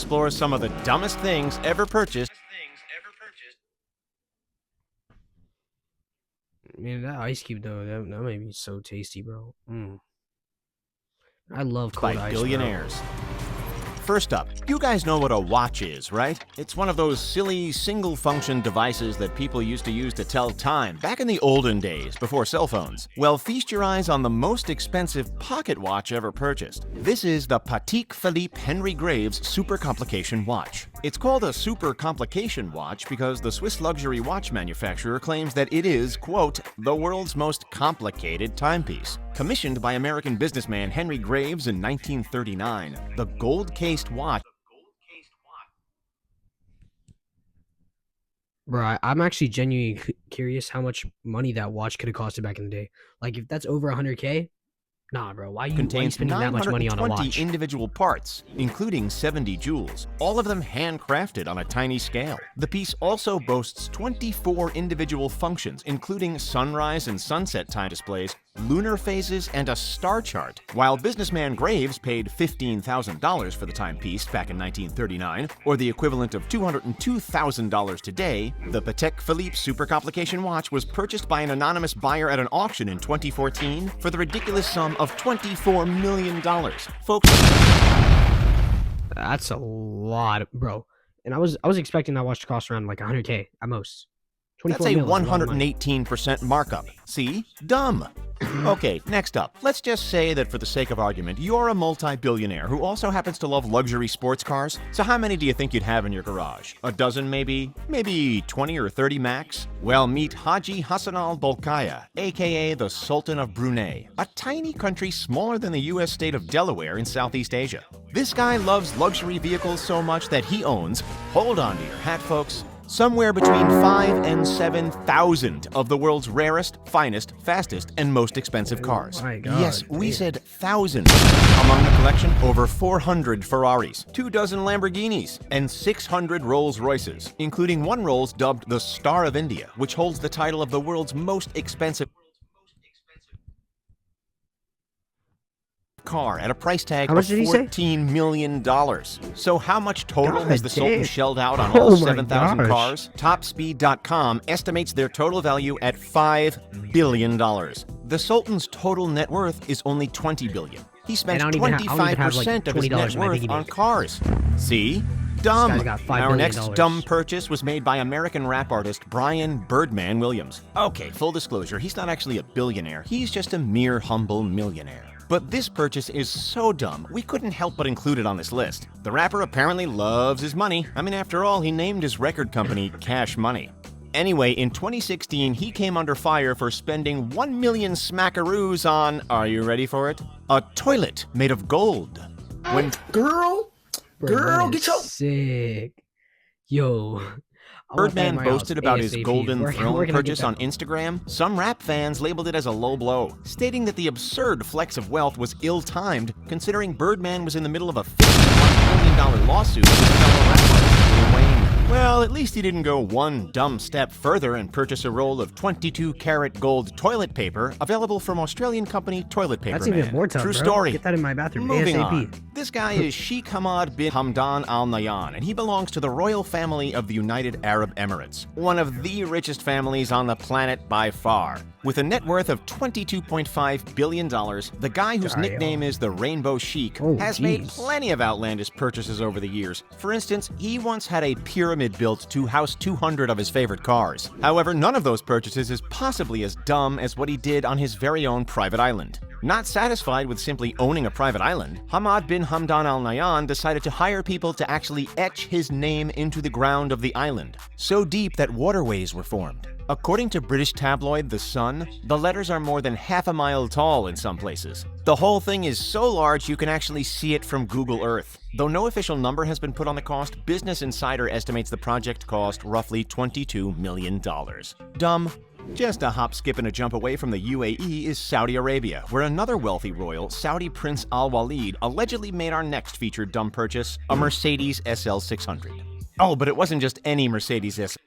explore some of the dumbest things ever purchased. Man, that ice cube though, that might be so tasty, bro. I love cold By ice, billionaires. First up, you guys know what a watch is, right? It's one of those silly, single-function devices that people used to use to tell time back in the olden days, before cell phones. Well, feast your eyes on the most expensive pocket watch ever purchased. This is the Patek Philippe Henry Graves Super Complication Watch. It's called a super complication watch because the Swiss luxury watch manufacturer claims that it is, quote, the world's most complicated timepiece. Commissioned by American businessman Henry Graves in 1939, the gold-cased watch. Bro, I'm actually genuinely curious how much money that watch could have costed back in the day. Like, if that's over 100K, nah, bro. Why you Contains spending that much money on a 920 watch? individual parts, including 70 jewels, all of them handcrafted on a tiny scale. The piece also boasts 24 individual functions, including sunrise and sunset time displays, lunar phases, and a star chart. While businessman Graves paid $15,000 for the timepiece back in 1939, or the equivalent of $202,000 today, the Patek Philippe Super Complication Watch was purchased by an anonymous buyer at an auction in 2014 for the ridiculous sum of $24 million. Folks, That's a lot, bro. And I was expecting that watch to cost around like 100K at most. that's a 118% markup. See? Dumb. Okay, next up. Let's just say that for the sake of argument, you're a multi-billionaire who also happens to love luxury sports cars. So how many do you think you'd have in your garage? A dozen maybe? Maybe 20 or 30 max? Well, meet Haji Hassan al-Bolkiah, aka the Sultan of Brunei, a tiny country smaller than the US state of Delaware in Southeast Asia. This guy loves luxury vehicles so much that he owns, hold on to your hat folks, somewhere between 5,000 and 7,000 of the world's rarest, finest, fastest, and most expensive cars. My God, Yes, we damn. said thousands. Among the collection, over 400 Ferraris, 24 Lamborghinis, and 600 Rolls-Royces, including one Rolls dubbed the Star of India, which holds the title of the world's most expensive car at a price tag How of much did he say? $14 million. So how much total God has the Sultan damn. shelled out on Oh all my 7,000 gosh. cars? Topspeed.com estimates their total value at $5 billion. The Sultan's total net worth is only $20 billion. He spends I don't even have, 25% like, of his $20 net in my worth piggy on bank. cars. See? Dumb. guy's got $5 Our billion. next dumb purchase was made by American rap artist Brian Birdman Williams. Okay, full disclosure, he's not actually a billionaire. He's just a mere humble millionaire. But this purchase is so dumb, we couldn't help but include it on this list. The rapper apparently loves his money. I mean, after all, he named his record company Cash Money. Anyway, in 2016, he came under fire for spending 1 million smackaroos on, are you ready for it? A toilet made of gold. When Girl, Bro, that get is your sick. Yo. I want that in Birdman my house boasted about his ASAP. golden Where throne can I get purchase that on from? Instagram, some rap fans labeled it as a low blow, stating that the absurd flex of wealth was ill-timed, considering Birdman was in the middle of a $51 million lawsuit with his fellow rapper, Lil Wayne. Well, at least he didn't go one dumb step further and purchase a roll of 22-karat gold toilet paper available from Australian company Toilet Paper That's Man. even more tough, True bro. story. Get that in my bathroom Moving ASAP. on. This guy is Sheikh Hamad bin Hamdan Al Nahyan, and he belongs to the royal family of the United Arab Emirates, one of the richest families on the planet by far. With a net worth of $22.5 billion, the guy whose Damn. nickname is the Rainbow Sheik Oh, has made jeez. plenty of outlandish purchases over the years. For instance, he once had a pyramid built to house 200 of his favorite cars. However, none of those purchases is possibly as dumb as what he did on his very own private island. Not satisfied with simply owning a private island, Hamad bin Hamdan Al Nahyan decided to hire people to actually etch his name into the ground of the island, so deep that waterways were formed. According to British tabloid The Sun, the letters are more than half a mile tall in some places. The whole thing is so large you can actually see it from Google Earth. Though no official number has been put on the cost, Business Insider estimates the project cost roughly $22 million. Dumb. Just a hop, skip, and a jump away from the UAE is Saudi Arabia, where another wealthy royal, Saudi Prince Al Walid, allegedly made our next featured dumb purchase, a Mercedes SL600. Oh, but it wasn't just any Mercedes SL.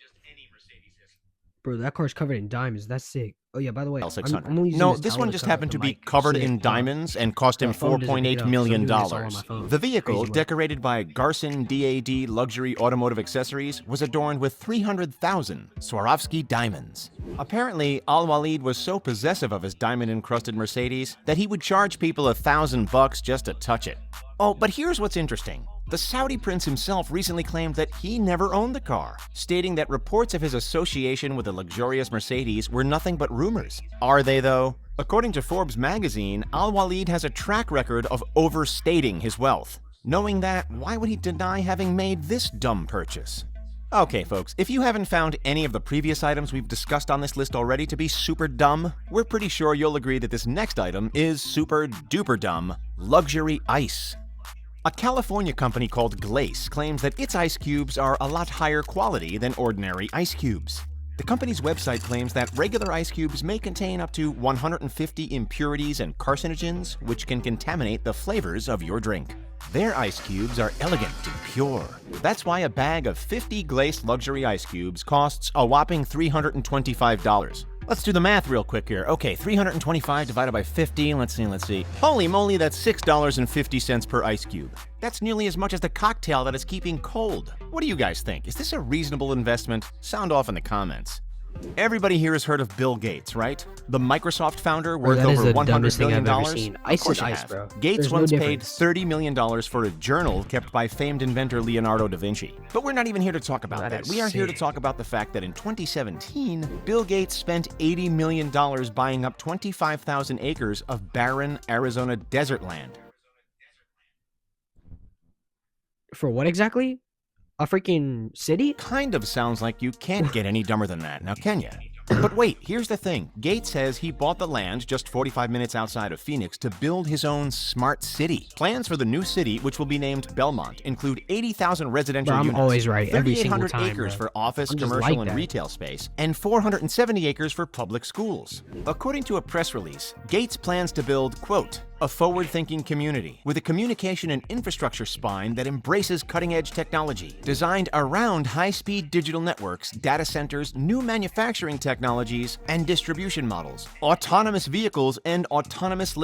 Bro, that car's covered in diamonds. That's sick. Oh yeah, by the way, I'm 600. only using No, this this towel one to just cover happened the to be mic covered so that, in diamonds and cost him the phone doesn't pick it $4.8 up, so I'm million. doing this all on my phone. The vehicle, Crazy work. decorated by Garson DAD Luxury Automotive Accessories, was adorned with 300,000 Swarovski diamonds. Apparently, Al-Walid was so possessive of his diamond-encrusted Mercedes that he would charge people $1,000 just to touch it. Oh, but here's what's interesting. The Saudi prince himself recently claimed that he never owned the car, stating that reports of his association with the luxurious Mercedes were nothing but rumors. Are they, though? According to Forbes magazine, Al-Walid has a track record of overstating his wealth. Knowing that, why would he deny having made this dumb purchase? Okay, folks, if you haven't found any of the previous items we've discussed on this list already to be super dumb, we're pretty sure you'll agree that this next item is super duper dumb: luxury ice. A California company called Glace claims that its ice cubes are a lot higher quality than ordinary ice cubes. The company's website claims that regular ice cubes may contain up to 150 impurities and carcinogens, which can contaminate the flavors of your drink. Their ice cubes are elegant and pure. That's why a bag of 50 Glace luxury ice cubes costs a whopping $325. Let's do the math real quick here. Okay, 325 divided by 50, let's see. Holy moly, that's $6.50 per ice cube. That's nearly as much as the cocktail that is keeping cold. What do you guys think? Is this a reasonable investment? Sound off in the comments. Everybody here has heard of Bill Gates, right? The Microsoft founder worth that is over the $100 dumbest thing billion. I've ever seen. Of Ice course is you ice, have. bro. Gates There's no once paid difference. $30 million for a journal kept by famed inventor Leonardo da Vinci. But we're not even here to talk about That that. is We are here to sick. talk about the fact that in 2017, Bill Gates spent $80 million buying up 25,000 acres of barren Arizona desert land. For what exactly? A freaking city? Kind of sounds like you can't get any dumber than that, now can you? But wait, here's the thing. Gates says he bought the land just 45 minutes outside of Phoenix to build his own smart city. Plans for the new city, which will be named Belmont, include 80,000 residential Bro, I'm units, always right every single 3,800 time, acres bro. for office, I'm just commercial, like and that. retail space, and 470 acres for public schools. According to a press release, Gates plans to build, quote, a forward-thinking community with a communication and infrastructure spine that embraces cutting-edge technology, designed around high-speed digital networks, data centers, new manufacturing technologies, and distribution models, autonomous vehicles, and autonomous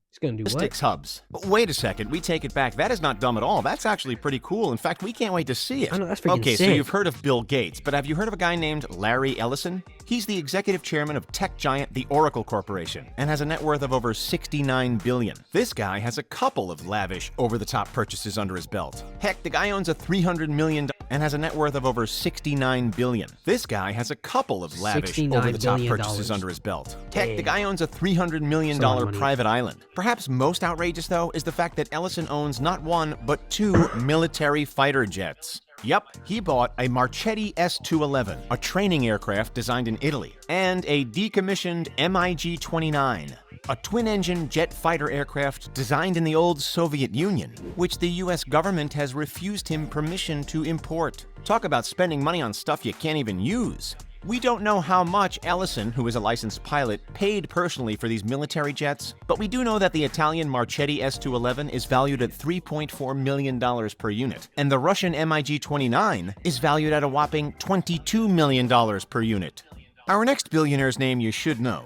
It's gonna do what? logistics hubs. But wait a second, we take it back. That is not dumb at all. That's actually pretty cool. In fact, we can't wait to see it. I know, that's freaking Okay, so sick. you've heard of Bill Gates, but have you heard of a guy named Larry Ellison? He's the executive chairman of tech giant the Oracle Corporation and has a net worth of over $69 billion. This guy has a couple of lavish, over-the-top purchases under his belt. Heck, the guy owns a $300 million and has a net worth of over $69 billion. This guy has a couple of lavish, $69 over-the-top billion. purchases under his belt. Heck, the Dang. guy owns a $300 million That's a lot of money. private island. Perhaps most outrageous, though, is the fact that Ellison owns not one, but two military fighter jets. Yep, he bought a Marchetti S-211, a training aircraft designed in Italy, and a decommissioned MiG-29, a twin-engine jet fighter aircraft designed in the old Soviet Union, which the US government has refused him permission to import. Talk about spending money on stuff you can't even use. We don't know how much Ellison, who is a licensed pilot, paid personally for these military jets, but we do know that the Italian Marchetti S-211 is valued at $3.4 million per unit, and the Russian MiG-29 is valued at a whopping $22 million per unit. Our next billionaire's name you should know.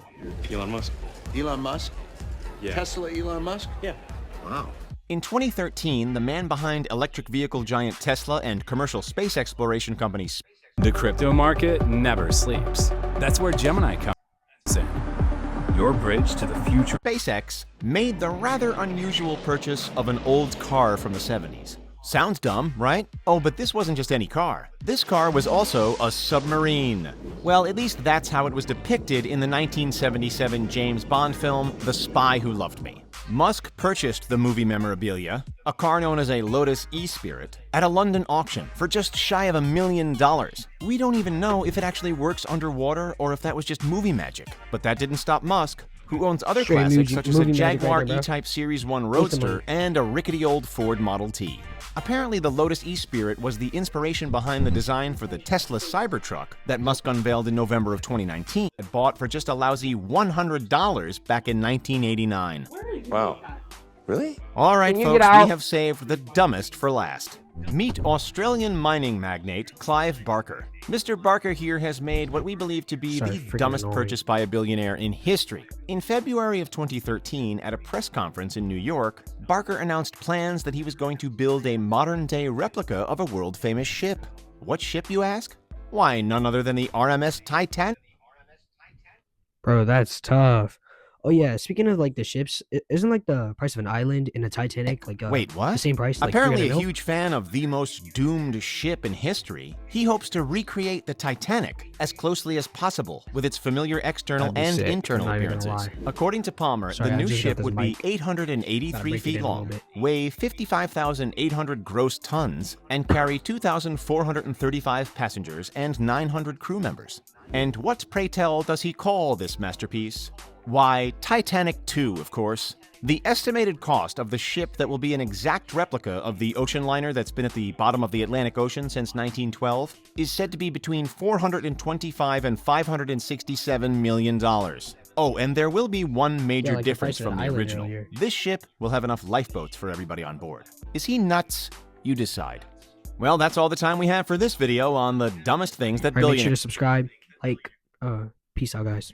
Elon Musk. Elon Musk? Yeah. Tesla Elon Musk? Yeah. Wow. In 2013, the man behind electric vehicle giant Tesla and commercial space exploration company The crypto market never sleeps. That's where Gemini comes in. Your bridge to the future. SpaceX made the rather unusual purchase of an old car from the 70s. Sounds dumb, right? Oh, but this wasn't just any car. This car was also a submarine. Well, at least that's how it was depicted in the 1977 James Bond film, The Spy Who Loved Me. Musk purchased the movie memorabilia, a car known as a Lotus E-Spirit, at a London auction for just shy of $1 million. We don't even know if it actually works underwater or if that was just movie magic. But that didn't stop Musk, who owns other Straight classics movie- such as a movie magic Jaguar right there, bro. E-Type Series 1 the Roadster money. and a rickety old Ford Model T. Apparently, the Lotus E-Spirit was the inspiration behind the design for the Tesla Cybertruck that Musk unveiled in November of 2019 and bought for just a lousy $100 back in 1989. Wow. Really? All right, Can you folks, get out? we have saved the dumbest for last. Meet Australian mining magnate Clive Barker. Mr. Barker here has made what we believe to be Sorry, the freaking dumbest annoying. purchase by a billionaire in history. In February of 2013, at a press conference in New York, Barker announced plans that he was going to build a modern-day replica of a world-famous ship. What ship, you ask? Why, none other than the RMS Titanic. Bro, that's tough. Oh yeah, speaking of like the ships, isn't like the price of an island in a Titanic like Wait, what? the same price? Like Apparently 300 a mil? huge fan of the most doomed ship in history, he hopes to recreate the Titanic as closely as possible with its familiar external That'd be and sick, internal I'm not even gonna appearances. lie. According to Palmer, Sorry, the I new just got ship this would be mic. 883 Gotta break it feet in a little long, bit. weigh 55,800 gross tons, and carry 2,435 passengers and 900 crew members. And what, pray tell, does he call this masterpiece? Why, Titanic 2, of course. The estimated cost of the ship that will be an exact replica of the ocean liner that's been at the bottom of the Atlantic Ocean since 1912 is said to be between $425 and $567 million. Oh, and there will be one major like the difference price of from an the island original. earlier. This ship will have enough lifeboats for everybody on board. Is he nuts? You decide. Well, that's all the time we have for this video on the dumbest things that Alright, make sure to billionaires... subscribe, like, peace out, guys.